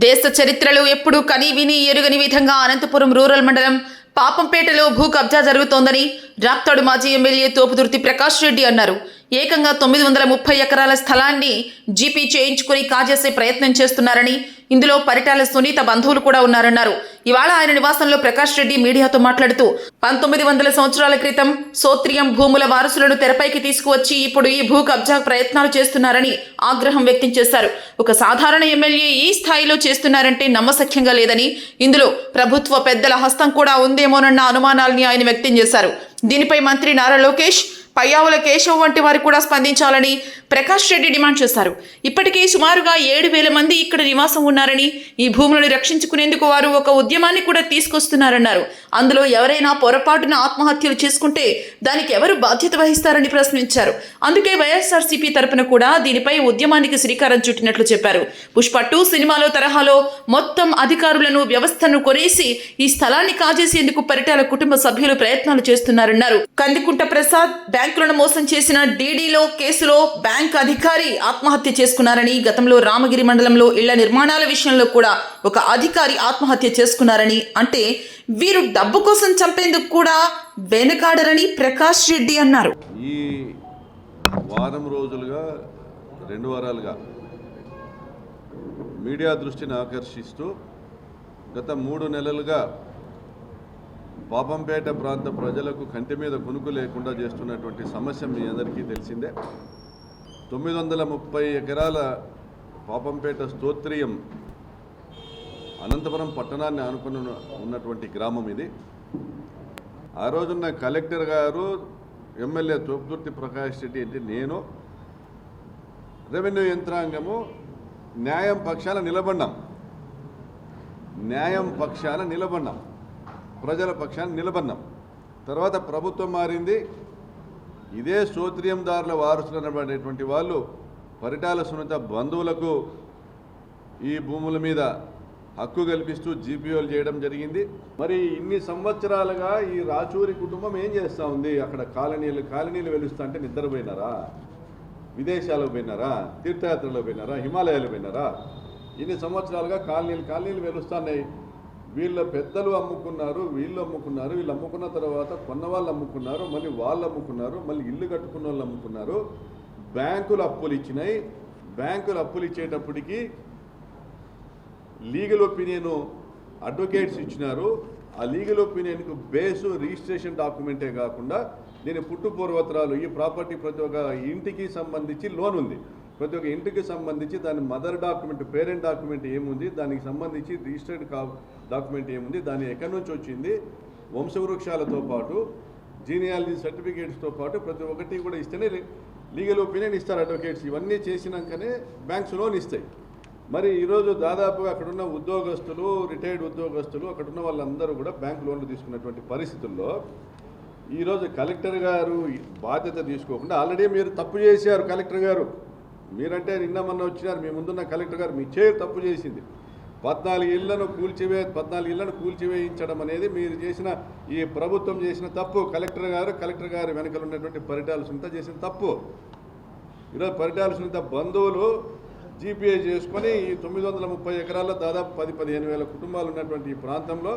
దేశ చరిత్రలో ఎప్పుడూ కని విని ఎరుగని విధంగా అనంతపురం రూరల్ మండలం పాపంపేటలో భూ కబ్జా జరుగుతోందని రాప్తాడు మాజీ ఎమ్మెల్యే తోపుదుర్తి ప్రకాష్ రెడ్డి అన్నారు. ఏకంగా 930 ఎకరాల స్థలాన్ని జీపీ చేయించుకుని కాజేసే ప్రయత్నం చేస్తున్నారని, ఇందులో పరిటాల సునీత బంధువులు కూడా ఉన్నారన్నారు. ఇవాళ ఆయన నివాసంలో ప్రకాష్ రెడ్డి మీడియాతో మాట్లాడుతూ 1900 సంవత్సరాల క్రితం సోత్రియం భూముల వారసులను తెరపైకి తీసుకువచ్చి ఇప్పుడు ఈ భూ కబ్జా ప్రయత్నాలు చేస్తున్నారని ఆగ్రహం వ్యక్తం చేశారు. ఒక సాధారణ ఎమ్మెల్యే ఈ స్థాయిలో చేస్తున్నారంటే నమ్మశక్యంగా లేదని, ఇందులో ప్రభుత్వ పెద్దల హస్తం కూడా ఉందేమోనన్న అనుమానాలని ఆయన వ్యక్తం చేశారు. దీనిపై మంత్రి నారా లోకేష్, పయ్యావుల కేశవ్ వంటి వారు కూడా స్పందించాలని ప్రకాష్ రెడ్డి డిమాండ్ చేశారు. ఇప్పటికే సుమారుగా 7,000 మంది ఇక్కడ నివాసం ఉన్నారని, ఈ భూములను రక్షించుకునేందుకు వారు ఒక ఉద్యమాన్ని కూడా తీసుకొస్తున్నారన్నారు. అందులో ఎవరైనా పొరపాటున ఆత్మహత్యలు చేసుకుంటే దానికి ఎవరు బాధ్యత వహిస్తారని ప్రశ్నించారు. అందుకే వైఎస్ఆర్సీపీ తరపున కూడా దీనిపై ఉద్యమానికి శ్రీకారం చుట్టినట్లు చెప్పారు. పుష్ప 2 సినిమాలో తరహాలో మొత్తం అధికారులను, వ్యవస్థను కొనేసి ఈ స్థలాన్ని కాజేసేందుకు పరిటాల కుటుంబ సభ్యులు ప్రయత్నాలు చేస్తున్నారన్నారు. కందికుంట ప్రసాద్ బ్యాంకులను మోసం చేసిన డీడీలో కేసులో బ్యాంక్ అధికారి ఆత్మహత్య చేసుకున్నారని, గతంలో రామగిరి మండలంలో ఇళ్ల నిర్మాణాల విషయంలో కూడా ఒక అధికారి ఆత్మహత్య చేసుకున్నారని, అంటే వీరు డబ్బు కోసం చంపేందుకు కూడా వెనకాడరని ప్రకాష్ రెడ్డి అన్నారు. ఈ వారం రోజులుగా 2 వారాలుగా మీడియా దృష్టిని ఆకర్షిస్తూ గత 3 నెలలుగా పాపంపేట ప్రాంత ప్రజలకు కంటి మీద కునుకు లేకుండా చేస్తున్నటువంటి సమస్య మీ అందరికీ తెలిసిందే. 930 ఎకరాల పాపంపేట స్తోత్రియం అనంతపురం పట్టణాన్ని ఆనుకుని ఉన్నటువంటి గ్రామం ఇది. ఆ రోజున్న కలెక్టర్ గారు, ఎమ్మెల్యే తోపుదుర్తి ప్రకాష్ రెడ్డి అంటే నేను, రెవెన్యూ యంత్రాంగము న్యాయం పక్షాన నిలబడినాం, ప్రజల పక్షాన నిలబడినాం. తర్వాత ప్రభుత్వం మారింది. ఇదే స్తోత్రియందారుల వారసులు అనబడేటువంటి వాళ్ళు పరిటాల సునీత బంధువులకు ఈ భూముల మీద హక్కు కల్పిస్తూ జీపీఓలు చేయడం జరిగింది. మరి ఇన్ని సంవత్సరాలుగా ఈ రాచూరి కుటుంబం ఏం చేస్తూ ఉంది? అక్కడ కాలనీలు వెలుస్తా అంటే నిద్రపోయినారా? విదేశాలకు పోయినారా? తీర్థయాత్రలో పోయినారా? హిమాలయాలు పోయినారా? ఇన్ని సంవత్సరాలుగా కాలనీలు వెలుస్తున్నాయి. వీళ్ళ పెద్దలు అమ్ముకున్నారు, వీళ్ళు అమ్ముకున్న తర్వాత కొన్న వాళ్ళు అమ్ముకున్నారు, మళ్ళీ వాళ్ళు అమ్ముకున్నారు, మళ్ళీ ఇల్లు కట్టుకున్న వాళ్ళు అమ్ముకున్నారు. బ్యాంకులు అప్పులు ఇచ్చినాయి. బ్యాంకులు అప్పులు ఇచ్చేటప్పటికి లీగల్ ఒపీనియన్ అడ్వకేట్స్ ఇచ్చినారు. ఆ లీగల్ ఒపీనియన్కు బేసు రిజిస్ట్రేషన్ డాక్యుమెంటే కాకుండా దీని పుట్టు పూర్వత్రాలు, ఈ ప్రాపర్టీ ప్రతి ఒక్క ఇంటికి సంబంధించి లోన్ ఉంది. ప్రతి ఒక్క ఇంటికి సంబంధించి దాని మదర్ డాక్యుమెంట్, పేరెంట్ డాక్యుమెంట్ ఏముంది, దానికి సంబంధించి రిజిస్టర్డ్ డాక్యుమెంట్ ఏముంది, దాని ఎక్కడి నుంచి వచ్చింది, వంశవృక్షాలతో పాటు జీనియాలజీ సర్టిఫికేట్స్తో పాటు ప్రతి ఒక్కటి కూడా ఇస్తేనే లీగల్ ఒపీనియన్ ఇస్తారు అడ్వకేట్స్. ఇవన్నీ చేసినాకనే బ్యాంక్స్ లోన్ ఇస్తాయి. మరి ఈరోజు దాదాపుగా అక్కడున్న ఉద్యోగస్తులు, రిటైర్డ్ ఉద్యోగస్తులు, అక్కడున్న వాళ్ళందరూ కూడా బ్యాంక్ లోన్లు తీసుకున్నటువంటి పరిస్థితుల్లో ఈరోజు కలెక్టర్ గారు బాధ్యత తీసుకోకుండా, ఆల్రెడీ మీరు తప్పు చేశారు. కలెక్టర్ గారు మీరంటే నిన్న మొన్న వచ్చినారు, మీ ముందున్న కలెక్టర్ గారు మీ తప్పు చేసింది. 14 ఇళ్లను కూల్చివేయించడం అనేది మీరు చేసిన, ఈ ప్రభుత్వం చేసిన తప్పు. కలెక్టర్ గారు వెనకలు ఉన్నటువంటి పరిటాల సునీత చేసిన తప్పు. ఈరోజు పరిటాల సునీత బంధువులు జీపీఏ చేసుకొని ఈ 930 ఎకరాల్లో దాదాపు 10-15 వేల కుటుంబాలు ఉన్నటువంటి ఈ ప్రాంతంలో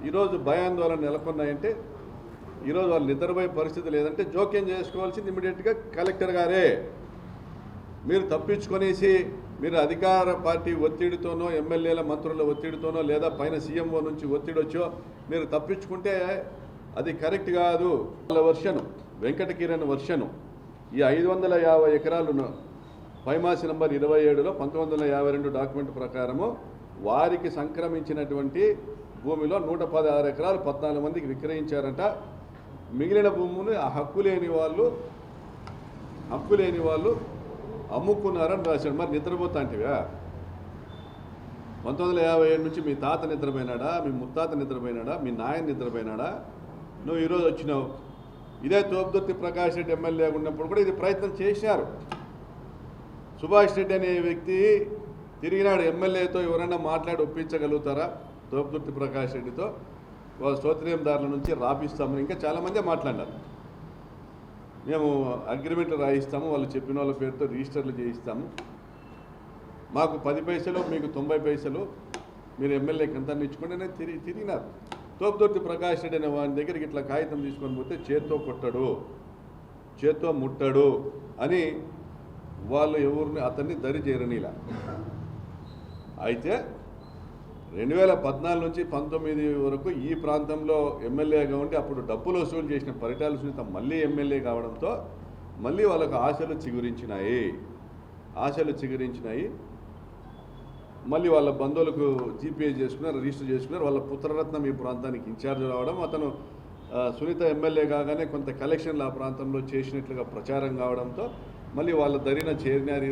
ఈరోజు భయాందోళన నెలకొన్నాయంటే, ఈరోజు వాళ్ళు నిద్రపోయే పరిస్థితి లేదంటే జోక్యం చేసుకోవాల్సింది ఇమ్మీడియట్గా కలెక్టర్ గారే. మీరు తప్పించుకొనేసి మీరు అధికార పార్టీ ఒత్తిడితోనో, ఎమ్మెల్యేల మంత్రుల ఒత్తిడితోనో, లేదా పైన సీఎంఓ నుంచి ఒత్తిడి వచ్చో మీరు తప్పించుకుంటే అది కరెక్ట్ కాదు. వాళ్ళ వర్షను, వెంకటకిరణ్ వర్షను, ఈ 550 ఎకరాలు పైమాసి నంబర్ 27లో 1952 డాక్యుమెంట్ ప్రకారము వారికి సంక్రమించినటువంటి భూమిలో 116 ఎకరాలు 14 మందికి విక్రయించారంట. మిగిలిన భూములు హక్కు లేని వాళ్ళు అమ్ముకున్నారని రాశాడు. మరి నిద్రపోతా అంటివా? 1957 నుంచి మీ తాత నిద్రపోయినాడా? మీ ముత్తాత నిద్రపోయినాడా? మీ నాయన నిద్రపోయినాడా? నువ్వు ఈరోజు వచ్చినావు. ఇదే తోపుదుర్తి ప్రకాష్ రెడ్డి ఎమ్మెల్యే ఉన్నప్పుడు కూడా ఇది ప్రయత్నం చేశారు. సుభాష్ రెడ్డి అనే వ్యక్తి తిరిగినాడు. ఎమ్మెల్యేతో ఎవరైనా మాట్లాడి ఒప్పించగలుగుతారా? తోపుదుర్తి ప్రకాష్ రెడ్డితో వాళ్ళ స్తోత్రియందారుల నుంచి రాపిస్తామని ఇంకా చాలామందే మాట్లాడారు. మేము అగ్రిమెంట్లు రాయిస్తాము, వాళ్ళు చెప్పిన వాళ్ళ పేరుతో రిజిస్టర్లు చేయిస్తాము. మాకు 10 పైసలు మీకు 90 పైసలు మీరు ఎమ్మెల్యేకి ఎంత ఇచ్చుకుంటే నేను తిరిగినారు. తోపుదుర్తి ప్రకాష్ రెడ్డి అనే వాని దగ్గరికి ఇట్లా కాగితం తీసుకొని పోతే చేత్తో కొట్టడు, చేత్తో ముట్టడు అని వాళ్ళు ఎవరిని అతన్ని దరి చేరనీలా. అయితే 2014 నుంచి 19 వరకు ఈ ప్రాంతంలో ఎమ్మెల్యేగా ఉండి అప్పుడు డబ్బులు వసూలు చేసిన పరిటాల సునీత మళ్ళీ ఎమ్మెల్యే కావడంతో మళ్ళీ వాళ్ళకు ఆశలు చిగురించినాయి. మళ్ళీ వాళ్ళ బంధువులకు జీపీఏ చేసుకున్నారు, రిజిస్టర్ చేసుకున్నారు. వాళ్ళ పుత్రరత్నం ఈ ప్రాంతానికి ఇన్ఛార్జ్ రావడం, అతను సునీత ఎమ్మెల్యే కాగానే కొంత కలెక్షన్లు ఆ ప్రాంతంలో చేసినట్లుగా ప్రచారం కావడంతో మళ్ళీ వాళ్ళ దరిన చేరినారు.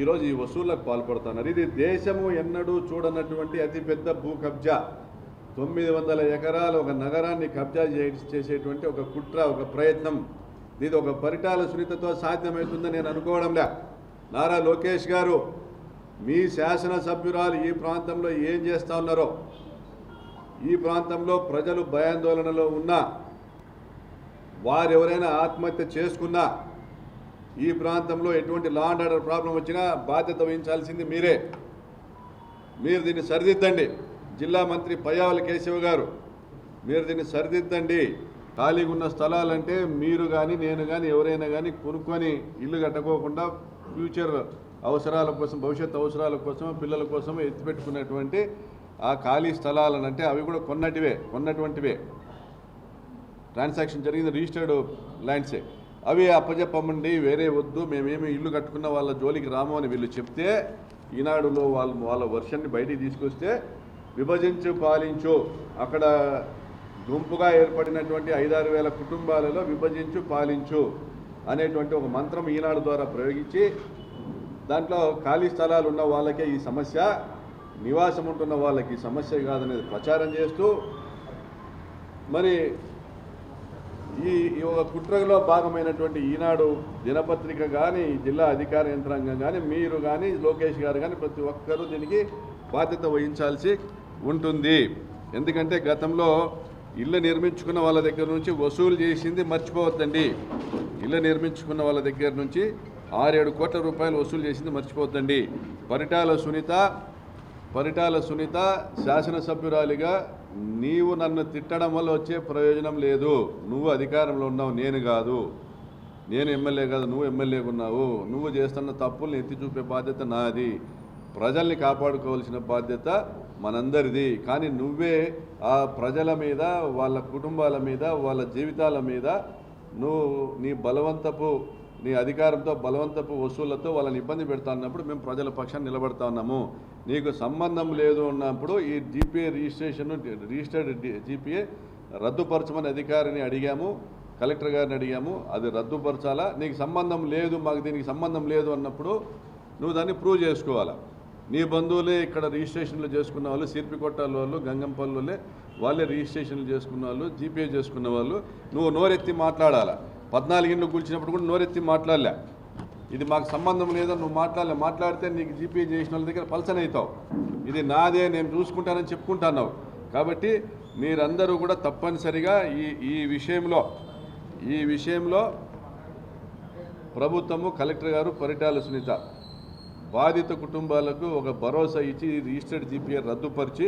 ఈరోజు ఈ వసూళ్లకు పాల్పడుతున్నారు. ఇది దేశము ఎన్నడూ చూడనటువంటి అతిపెద్ద భూ కబ్జా. 900 ఎకరాలు ఒక నగరాన్ని కబ్జా చేసేటువంటి ఒక కుట్ర, ఒక ప్రయత్నం. ఇది ఒక పరిటాల సునీతతో సాధ్యమవుతుందని నేను అనుకోవడంలే. నారా లోకేష్ గారు, మీ శాసనసభ్యురాలు ఈ ప్రాంతంలో ఏం చేస్తూ ఉన్నారో, ఈ ప్రాంతంలో ప్రజలు భయాందోళనలో ఉన్నా, వారెవరైనా ఆత్మహత్య చేసుకున్నా, ఈ ప్రాంతంలో ఎటువంటి లా అండ్ ఆర్డర్ ప్రాబ్లం వచ్చినా బాధ్యత వహించాల్సింది మీరే. మీరు దీన్ని సరిదిద్దండి. జిల్లా మంత్రి పయ్యావుల కేశవ్ గారు, మీరు దీన్ని సరిదిద్దండి. ఖాళీగా ఉన్న స్థలాలంటే మీరు కానీ నేను కానీ ఎవరైనా కానీ కొనుక్కొని ఇల్లు కట్టుకోకుండా ఫ్యూచర్ అవసరాల కోసం, భవిష్యత్ అవసరాల కోసం, పిల్లల కోసం ఎత్తిపెట్టుకున్నటువంటి ఆ ఖాళీ స్థలాలనంటే అవి కూడా కొన్నటువంటివే, ట్రాన్సాక్షన్ జరిగింది, రిజిస్టర్డ్ ల్యాండ్సే. అవి అప్పచెప్పమండి, వేరే వద్దు, మేమేమి ఇల్లు కట్టుకున్న వాళ్ళ జోలికి రాము అని వీళ్ళు చెప్తే, ఈనాడులో వాళ్ళ వర్షన్ని బయటికి తీసుకొస్తే విభజించు పాలించు, అక్కడ గుంపుగా ఏర్పడినటువంటి 5-6 వేల కుటుంబాలలో విభజించు పాలించు అనేటువంటి ఒక మంత్రం ఈనాడు ద్వారా ప్రయోగించి, దాంట్లో ఖాళీ స్థలాలు ఉన్న వాళ్ళకే ఈ సమస్య, నివాసం ఉంటున్న వాళ్ళకి ఈ సమస్య కాదనేది ప్రచారం చేస్తూ, మరి ఈ ఒక కుట్రలో భాగమైనటువంటి ఈనాడు దినపత్రిక కానీ, జిల్లా అధికార యంత్రాంగం కానీ, మీరు కానీ, లోకేష్ గారు కానీ ప్రతి ఒక్కరూ దీనికి బాధ్యత వహించాల్సి ఉంటుంది. ఎందుకంటే గతంలో ఇల్లు నిర్మించుకున్న వాళ్ళ దగ్గర నుంచి వసూలు చేసింది మర్చిపోవద్దండి. ఇల్లు నిర్మించుకున్న వాళ్ళ దగ్గర నుంచి 6-7 కోట్ల రూపాయలు వసూలు చేసింది మర్చిపోవద్దండి. పరిటాల సునీత శాసనసభ్యురాలిగా నీవు నన్ను తిట్టడం వల్ల వచ్చే ప్రయోజనం లేదు. నువ్వు అధికారంలో ఉన్నావు, నేను కాదు. నేను ఎమ్మెల్యే కాదు, నువ్వు ఎమ్మెల్యేగా ఉన్నావు. నువ్వు చేస్తున్న తప్పుల్ని ఎత్తి చూపే బాధ్యత నాది. ప్రజల్ని కాపాడుకోవాల్సిన బాధ్యత మనందరిది. కానీ నువ్వే ఆ ప్రజల మీద, వాళ్ళ కుటుంబాల మీద, వాళ్ళ జీవితాల మీద నీ అధికారంతో బలవంతపు వసూళ్లతో వాళ్ళని ఇబ్బంది పెడతా ఉన్నప్పుడు మేము ప్రజల పక్షాన్ని నిలబడతా ఉన్నాము. నీకు సంబంధం లేదు అన్నప్పుడు ఈ జీపీఏ రిజిస్టర్డ్ జీపీఏ రద్దుపరచమని అధికారిని అడిగాము, కలెక్టర్ గారిని అడిగాము. అది రద్దుపరచాలా? నీకు సంబంధం లేదు, మాకు దీనికి సంబంధం లేదు అన్నప్పుడు నువ్వు దాన్ని ప్రూవ్ చేసుకోవాలా. నీ బంధువులే ఇక్కడ రిజిస్ట్రేషన్లు చేసుకున్న వాళ్ళు, సిర్పికొట్టాల వాళ్ళు, గంగంపల్లులే వాళ్ళే రిజిస్ట్రేషన్లు చేసుకున్న వాళ్ళు, జీపీఏ చేసుకున్న వాళ్ళు. నువ్వు నోరెత్తి మాట్లాడాలా. 14 ఇండ్లు కూల్చినప్పుడు కూడా నోరెత్తి మాట్లాడలే. ఇది మాకు సంబంధం లేదో నువ్వు మాట్లాడితే నీకు జీపీఏ చేసిన వాళ్ళ దగ్గర పల్సన్ అవుతావు. ఇది నాదే, నేను చూసుకుంటానని చెప్పుకుంటున్నావు. కాబట్టి మీరందరూ కూడా తప్పనిసరిగా ఈ విషయంలో ప్రభుత్వము, కలెక్టర్ గారు, పరిటాల సునీత బాధిత కుటుంబాలకు ఒక భరోసా ఇచ్చి రిజిస్టర్డ్ జీపీఏ రద్దుపరిచి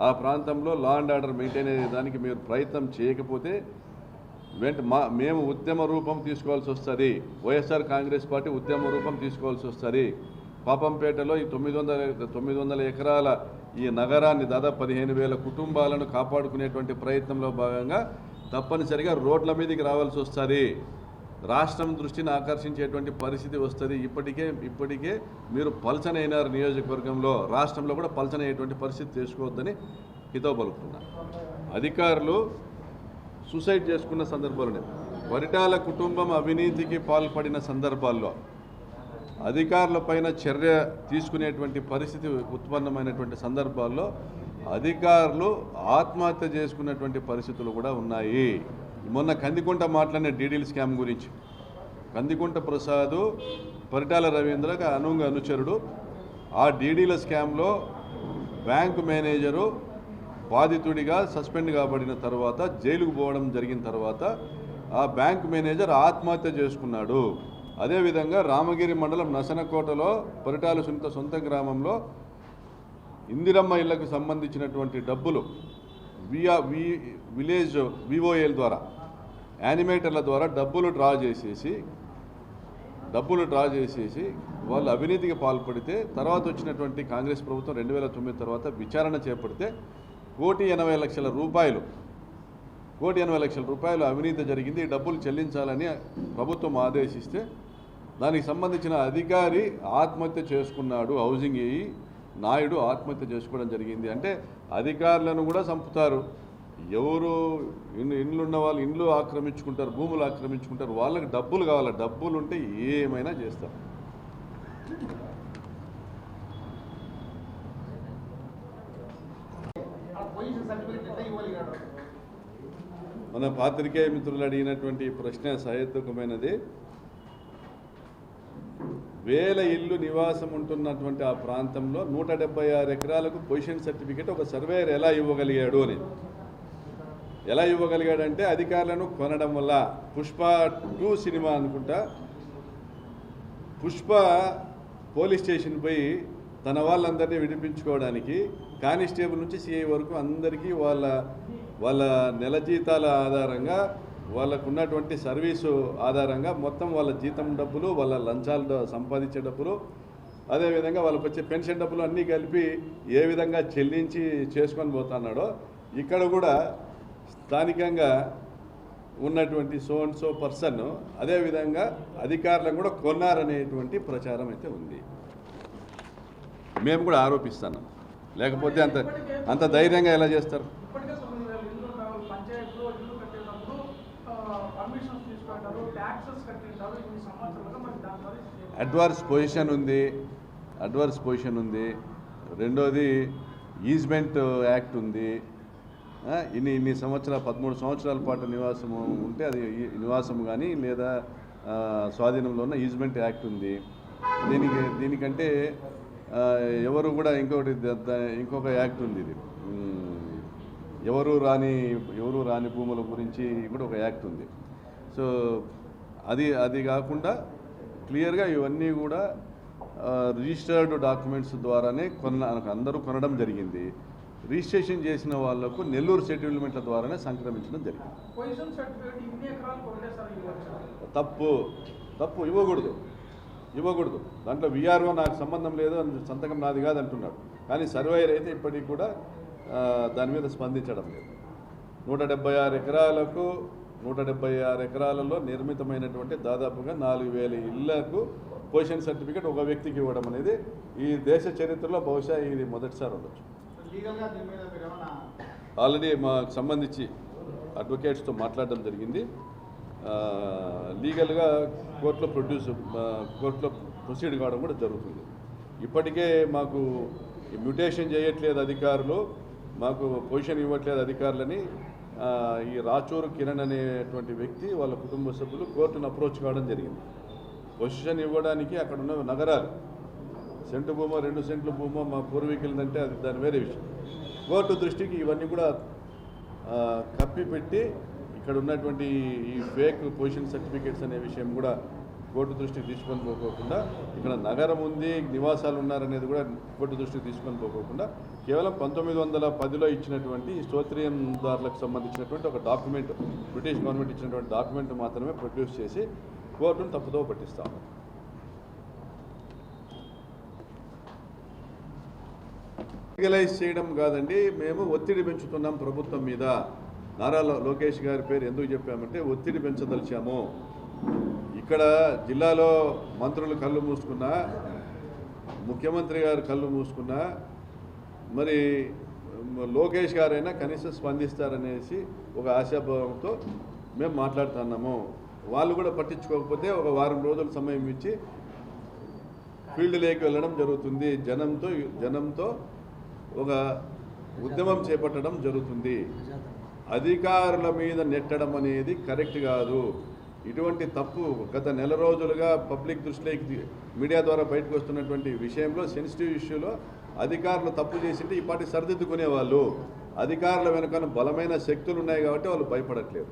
ఆ ప్రాంతంలో లా అండ్ ఆర్డర్ మెయింటైన్ అయ్యే దానికి మీరు ప్రయత్నం చేయకపోతే మేము ఉద్యమ రూపం తీసుకోవాల్సి వస్తుంది. వైఎస్ఆర్ కాంగ్రెస్ పార్టీ ఉద్యమ రూపం తీసుకోవాల్సి వస్తుంది. పాపంపేటలో ఈ 900 ఎకరాల ఈ నగరాన్ని దాదాపు 15,000 కుటుంబాలను కాపాడుకునేటువంటి ప్రయత్నంలో భాగంగా తప్పనిసరిగా రోడ్ల మీదకి రావాల్సి వస్తుంది. రాష్ట్రం దృష్టిని ఆకర్షించేటువంటి పరిస్థితి వస్తుంది. ఇప్పటికే మీరు పల్చనైనారు నియోజకవర్గంలో, రాష్ట్రంలో కూడా పల్చనయ్యేటువంటి పరిస్థితి చేసుకోవద్దని హితవు పలుకుతున్నారు. అధికారులు సూసైడ్ చేసుకున్న సందర్భాలు, పరిటాల కుటుంబం అవినీతికి పాల్పడిన సందర్భాల్లో అధికారులపైన చర్య తీసుకునేటువంటి పరిస్థితి ఉత్పన్నమైనటువంటి సందర్భాల్లో అధికారులు ఆత్మహత్య చేసుకున్నటువంటి పరిస్థితులు కూడా ఉన్నాయి. మొన్న కందికుంట మాట్లాడిన డీడీల స్కామ్ గురించి, కందికుంట ప్రసాద్, పరిటాల రవీంద్రకి అనుచరుడు. ఆ డీడీల స్కామ్లో బ్యాంకు మేనేజరు బాధితుడిగా సస్పెండ్ కాబడిన తర్వాత, జైలుకు పోవడం జరిగిన తర్వాత ఆ బ్యాంకు మేనేజర్ ఆత్మహత్య చేసుకున్నాడు. అదేవిధంగా రామగిరి మండలం నసనకోటలో పరిటాల సునీత సొంత గ్రామంలో ఇందిరమ్మ ఇళ్లకు సంబంధించినటువంటి డబ్బులు విలేజ్ విఓఎల్ ద్వారా యానిమేటర్ల ద్వారా డబ్బులు డ్రా చేసేసి వాళ్ళు అవినీతికి పాల్పడితే తర్వాత వచ్చినటువంటి కాంగ్రెస్ ప్రభుత్వం 2009 తర్వాత విచారణ చేపడితే 1,80,00,000 రూపాయలు అవినీతి జరిగింది. ఈ డబ్బులు చెల్లించాలని ప్రభుత్వం ఆదేశిస్తే దానికి సంబంధించిన అధికారి ఆత్మహత్య చేసుకున్నాడు. హౌసింగ్ నాయుడు ఆత్మహత్య చేసుకోవడం జరిగింది. అంటే అధికారులను కూడా చంపుతారు. ఎవరు ఇండ్లు ఉన్న వాళ్ళు ఇండ్లు ఆక్రమించుకుంటారు, భూములు ఆక్రమించుకుంటారు. వాళ్ళకి డబ్బులు కావాలి, డబ్బులు ఉంటే ఏమైనా చేస్తారు. మన పాత్రికేయ మిత్రులు అడిగినటువంటి ప్రశ్న సహేతుకమైనది. వేల ఇల్లు నివాసం ఉంటున్నటువంటి ఆ ప్రాంతంలో 176 ఎకరాలకు పొజిషన్ సర్టిఫికేట్ ఒక సర్వేయర్ ఎలా ఇవ్వగలిగాడు అని. ఎలా ఇవ్వగలిగాడంటే అధికారులను కొనడం వల్ల. పుష్ప 2 సినిమా అనుకుంటా, పుష్ప పోలీస్ స్టేషన్ పోయి తన వాళ్ళందరినీ విడిపించుకోవడానికి కానిస్టేబుల్ నుంచి సిఐ వరకు అందరికీ వాళ్ళ నెల జీతాల ఆధారంగా, వాళ్ళకు ఉన్నటువంటి సర్వీసు ఆధారంగా మొత్తం వాళ్ళ జీతం డబ్బులు, వాళ్ళ లంచాలు సంపాదించే డబ్బులు, అదేవిధంగా వాళ్ళకి వచ్చే పెన్షన్ డబ్బులు అన్నీ కలిపి ఏ విధంగా చెల్లించి చేసుకొని పోతున్నాడో ఇక్కడ కూడా స్థానికంగా ఉన్నటువంటి సో అండ్ సో పర్సన్ అదేవిధంగా అధికారులను కూడా కొన్నారనేటువంటి ప్రచారం అయితే ఉంది. మేము కూడా ఆరోపిస్తున్నాం. లేకపోతే అంత ధైర్యంగా ఎలా చేస్తారు? అడ్వర్స్ పొజిషన్ ఉంది. రెండోది ఈజ్మెంట్ యాక్ట్ ఉంది. ఇన్ని సంవత్సరాలు 13 సంవత్సరాల పాటు నివాసము ఉంటే అది నివాసము కానీ లేదా స్వాధీనంలో ఉన్న ఈజ్మెంట్ యాక్ట్ ఉంది. దీనికంటే ఎవరు కూడా ఇంకొక యాక్ట్ ఉంది. ఇది ఎవరు రాని భూముల గురించి కూడా ఒక యాక్ట్ ఉంది. సో అది కాకుండా క్లియర్గా ఇవన్నీ కూడా రిజిస్టర్డ్ డాక్యుమెంట్స్ ద్వారానే అందరూ కొనడం జరిగింది. రిజిస్ట్రేషన్ చేసిన వాళ్లకు నెల్లూరు సెటిల్మెంట్ల ద్వారానే సంక్రమించడం జరిగింది. తప్పు ఇవ్వకూడదు. దాంట్లో విఆర్ఓ నాకు సంబంధం లేదు, సంతకం నాది కాదు అంటున్నాడు. కానీ సర్వేయర్ అయితే ఇప్పటికి కూడా దాని మీద స్పందించడం లేదు. 176 ఎకరాలలో నిర్మితమైనటువంటి దాదాపుగా 4,000 ఇళ్లకు పొజిషన్ సర్టిఫికేట్ ఒక వ్యక్తికి ఇవ్వడం అనేది ఈ దేశ చరిత్రలో బహుశా ఇది మొదటిసారి ఉండొచ్చు. ఆల్రెడీ మాకు సంబంధించి అడ్వకేట్స్తో మాట్లాడడం జరిగింది. లీగల్గా కోర్టులో ప్రొసీడ్ కావడం కూడా జరుగుతుంది. ఇప్పటికే మాకు మ్యూటేషన్ చేయట్లేదు అధికారులు, మాకు పొజిషన్ ఇవ్వట్లేదు అధికారులని ఈ రాచూరు కిరణ్ అనేటువంటి వ్యక్తి వాళ్ళ కుటుంబ సభ్యులు కోర్టును అప్రోచ్ కావడం జరిగింది. పొజిషన్ ఇవ్వడానికి అక్కడ ఉన్న నగరాలు సెంటు భూమో 2 సెంట్ల భూమో మా పూర్వీకులదంటే అది దాని వేరే విషయం. కోర్టు దృష్టికి ఇవన్నీ కూడా కప్పిపెట్టి ఇక్కడ ఉన్నటువంటి ఈ ఫేక్ పొజిషన్ సర్టిఫికేట్స్ అనే విషయం కూడా కోర్టు దృష్టికి తీసుకొని పోకోకుండా, ఇక్కడ నగరం ఉంది, నివాసాలు ఉన్నారనేది కూడా కోర్టు దృష్టికి తీసుకొని పోకోకుండా కేవలం 1910లో ఇచ్చినటువంటి స్తోత్రియందారులకు సంబంధించినటువంటి ఒక డాక్యుమెంట్, బ్రిటిష్ గవర్నమెంట్ ఇచ్చినటువంటి డాక్యుమెంట్ మాత్రమే ప్రొడ్యూస్ చేసి కోర్టును తప్పుదో పట్టిస్తాము. లీగలైజ్ చేయడం కాదండి, మేము ఒత్తిడి పెంచుతున్నాం ప్రభుత్వం మీద. నారా లోకేష్ గారి పేరు ఎందుకు చెప్పామంటే ఒత్తిడి పెంచదలిచాము. ఇక్కడ జిల్లాలో మంత్రులు కళ్ళు మూసుకున్నా, ముఖ్యమంత్రి గారు కళ్ళు మూసుకున్నా, మరి లోకేష్ గారైనా కనీసం స్పందిస్తారనేసి ఒక ఆశాభావంతో మేము మాట్లాడుతున్నాము. వాళ్ళు కూడా పట్టించుకోకపోతే ఒక వారం రోజుల సమయం ఇచ్చి ఫీల్డ్లోకి వెళ్ళడం జరుగుతుంది. జనంతో ఒక ఉద్యమం చేపట్టడం జరుగుతుంది. అధికారుల మీద నెట్టడం అనేది కరెక్ట్ కాదు. ఇటువంటి తప్పు గత నెల రోజులుగా పబ్లిక్ దృష్టిలోకి మీడియా ద్వారా బయటకు వస్తున్నటువంటి విషయంలో, సెన్సిటివ్ ఇష్యూలో అధికారులు తప్పు చేసింటే ఈ పార్టీ సరిదిద్దుకునేవాళ్ళు. అధికారుల వెనుక బలమైన శక్తులు ఉన్నాయి కాబట్టి వాళ్ళు భయపడట్లేదు.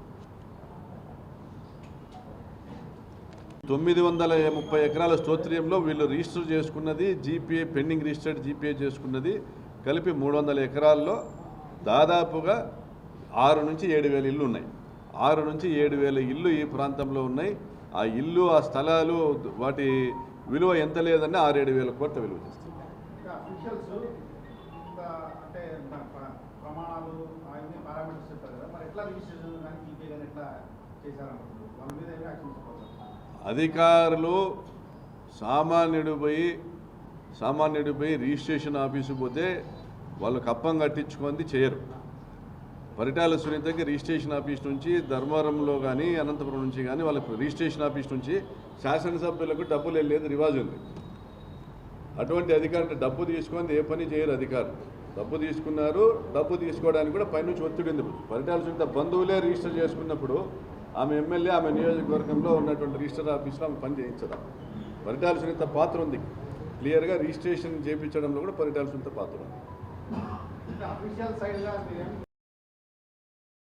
930 ఎకరాల స్తోత్రియంలో వీళ్ళు రిజిస్టర్ చేసుకున్నది జీపీఏ పెండింగ్ రిజిస్టర్డ్ జీపీఏ చేసుకున్నది కలిపి 300 ఎకరాల్లో దాదాపుగా 6 నుంచి 7 వేల ఇళ్ళు ఉన్నాయి. 6 నుంచి 7 వేల ఇళ్ళు ఈ ప్రాంతంలో ఉన్నాయి. ఆ ఇల్లు ఆ స్థలాలు వాటి విలువ ఎంత లేదన్నా 6-7 వేల కోట్ల విలువ చేస్తుంది. అధికారులు సామాన్యుడిపై రిజిస్ట్రేషన్ ఆఫీసు పోతే వాళ్ళు కప్పం కట్టించుకుంది చేయరు. పరిటాల సునీతకి రిజిస్ట్రేషన్ ఆఫీస్ నుంచి ధర్మవరంలో కానీ అనంతపురం నుంచి కానీ వాళ్ళకి రిజిస్ట్రేషన్ ఆఫీస్ నుంచి శాసనసభ్యులకు డబ్బులు వెళ్ళేది రివాజు ఉంది. అటువంటి అధికారులు డబ్బు తీసుకొని ఏ పని చేయరు. అధికారులు డబ్బు తీసుకున్నారు, డబ్బు తీసుకోవడానికి కూడా పైనుంచి ఒత్తిడి ఉంది. పరిటాల సునీత బంధువులే రిజిస్టర్ చేసుకున్నప్పుడు ఆమె ఎమ్మెల్యే ఆమె నియోజకవర్గంలో ఉన్నటువంటి రిజిస్టర్ ఆఫీస్లో ఆమె పని చేయించడం. పరిటాల సునీత పాత్ర ఉంది. క్లియర్గా రిజిస్ట్రేషన్ చేయించడంలో కూడా పరిటాల సునీత పాత్ర ఉంది.